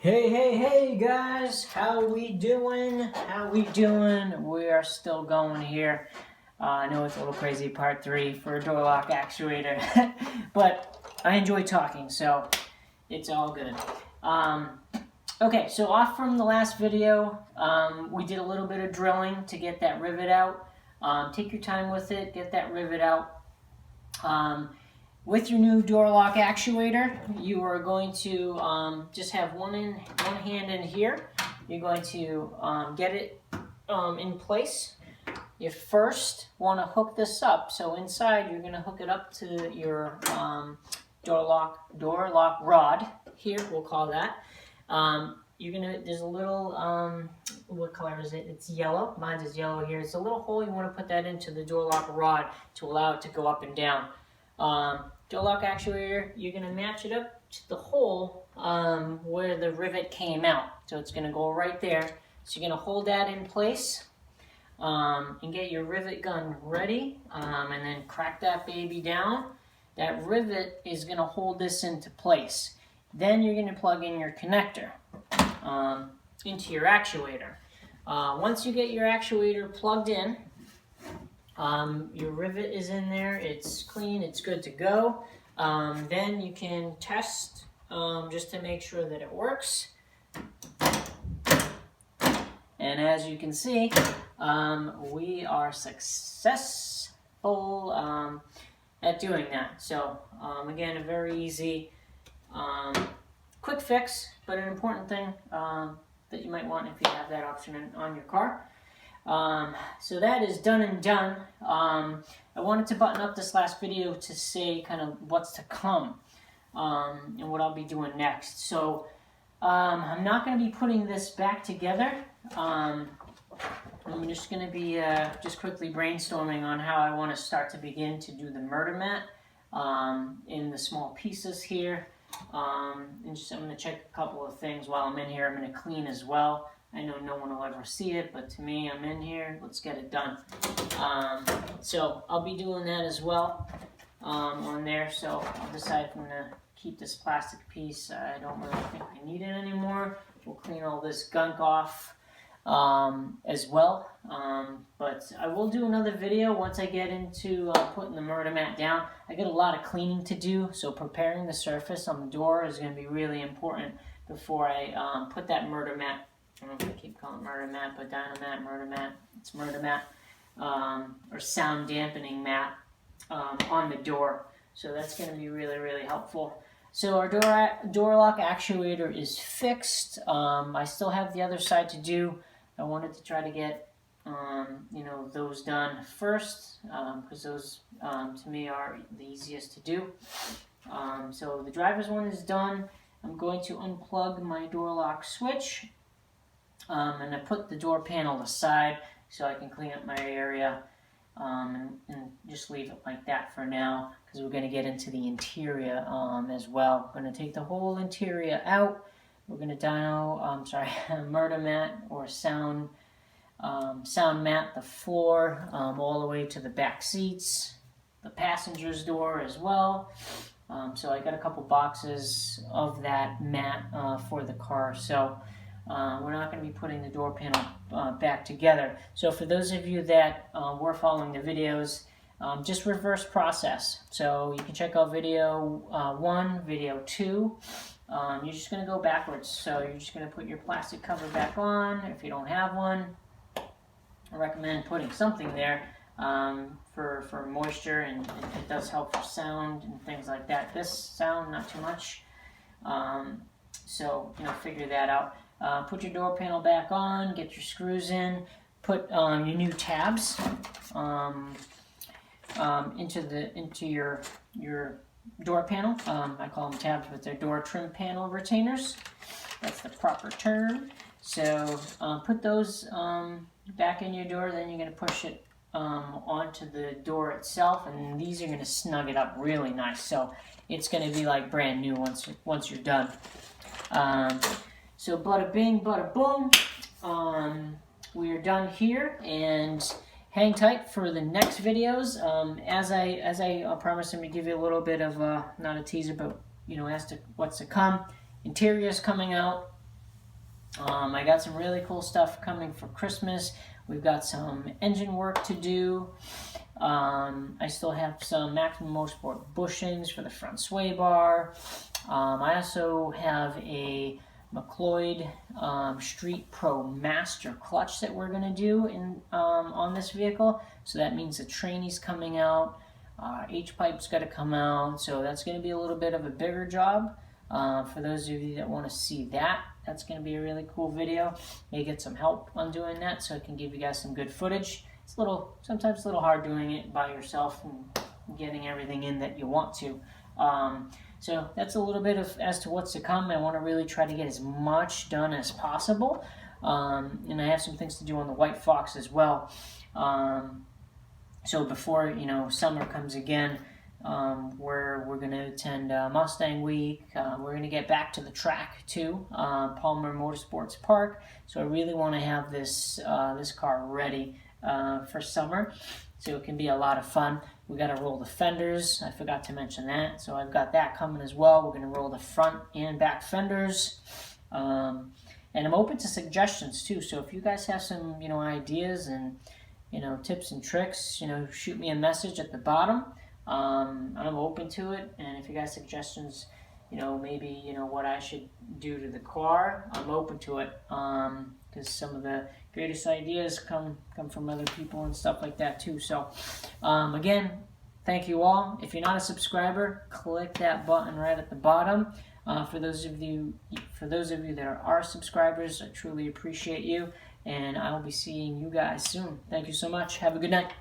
Hey guys, how we doing? We are still going here. I know it's a little crazy, part 3 for a door lock actuator, but I enjoy talking, so it's all good. Okay, so off from the last video, we did a little bit of drilling to get that rivet out. Take your time with it, get that rivet out. With your new door lock actuator, you are going to just have one hand in here. You're going to get it in place. You first want to hook this up. So inside, you're going to hook it up to your door lock rod. Here, we'll call that. There's a little, what color is it? It's yellow. Mine is yellow here. It's a little hole. You want to put that into the door lock rod to allow it to go up and down. Door lock actuator, you're going to match it up to the hole where the rivet came out. So it's going to go right there. So you're going to hold that in place and get your rivet gun ready and then crack that baby down. That rivet is going to hold this into place. Then you're going to plug in your connector into your actuator. Once you get your actuator plugged in, your rivet is in there, it's clean, it's good to go. Then you can test just to make sure that it works. And as you can see, we are successful at doing that. So again, a very easy, quick fix, but an important thing that you might want if you have that option on your car. So that is done and done. I wanted to button up this last video to say kind of what's to come and what I'll be doing next. So I'm not going to be putting this back together. I'm just going to be just quickly brainstorming on how I want to start to begin to do the murder mat in the small pieces here. And just I'm going to check a couple of things while I'm in here. I'm going to clean as well. I know no one will ever see it, but to me, I'm in here. Let's get it done. So I'll be doing that as well on there. So I'll decide if I'm going to keep this plastic piece. I don't really think I need it anymore. We'll clean all this gunk off as well. But I will do another video once I get into putting the murder mat down. I got a lot of cleaning to do, so preparing the surface on the door is going to be really important before I put that murder mat. I don't know if I keep calling it murder mat, but dynamat, murder mat. It's murder mat or sound dampening mat on the door. So that's going to be really, really helpful. So our door lock actuator is fixed. I still have the other side to do. I wanted to try to get those done first because those to me are the easiest to do. So the driver's one is done. I'm going to unplug my door lock switch. And I put the door panel aside so I can clean up my area and just leave it like that for now because we're going to get into the interior as well. We're going to take the whole interior out. We're going to murder mat or sound mat the floor all the way to the back seats, the passenger's door as well. So I got a couple boxes of that mat for the car. So we're not going to be putting the door panel back together. So for those of you that were following the videos, just reverse process. So you can check out video 1, video 2. You're just going to go backwards. So you're just going to put your plastic cover back on. If you don't have one, I recommend putting something there for moisture, and it does help for sound and things like that. This sound, not too much. So figure that out. Put your door panel back on, get your screws in, put your new tabs into your door panel. I call them tabs, but they're door trim panel retainers. That's the proper term. So put those back in your door, then you're going to push it onto the door itself, and these are going to snug it up really nice. So it's going to be like brand new once you're done. So bada bing, bada boom. We are done here, and hang tight for the next videos. As I promised, I'm gonna give you a little bit of not a teaser, but as to what's to come. Interior's coming out. I got some really cool stuff coming for Christmas. We've got some engine work to do. I still have some Maximum Motorsport bushings for the front sway bar. I also have a McLeod Street Pro Master clutch that we're going to do on this vehicle. So that means the trainee's coming out. H-pipe's got to come out. So that's going to be a little bit of a bigger job. For those of you that want to see that, that's going to be a really cool video. May get some help on doing that so I can give you guys some good footage. It's sometimes a little hard doing it by yourself and getting everything in that you want to. So that's a little bit as to what's to come. I want to really try to get as much done as possible. And I have some things to do on the White Fox as well. So before summer comes again, we're going to attend Mustang Week. We're going to get back to the track too, Palmer Motorsports Park. So I really want to have this car ready for summer, so it can be a lot of fun. We got to roll the fenders. I forgot to mention that. So I've got that coming as well. We're going to roll the front and back fenders. And I'm open to suggestions too. So if you guys have some ideas and tips and tricks, shoot me a message at the bottom. I'm open to it, and if you got suggestions, maybe what I should do to the car, I'm open to it, because some of the greatest ideas come from other people and stuff like that too. So again, thank you all. If you're not a subscriber, click that button right at the bottom. For those of you that are subscribers, I truly appreciate you, and I'll be seeing you guys soon. Thank you so much. Have a good night.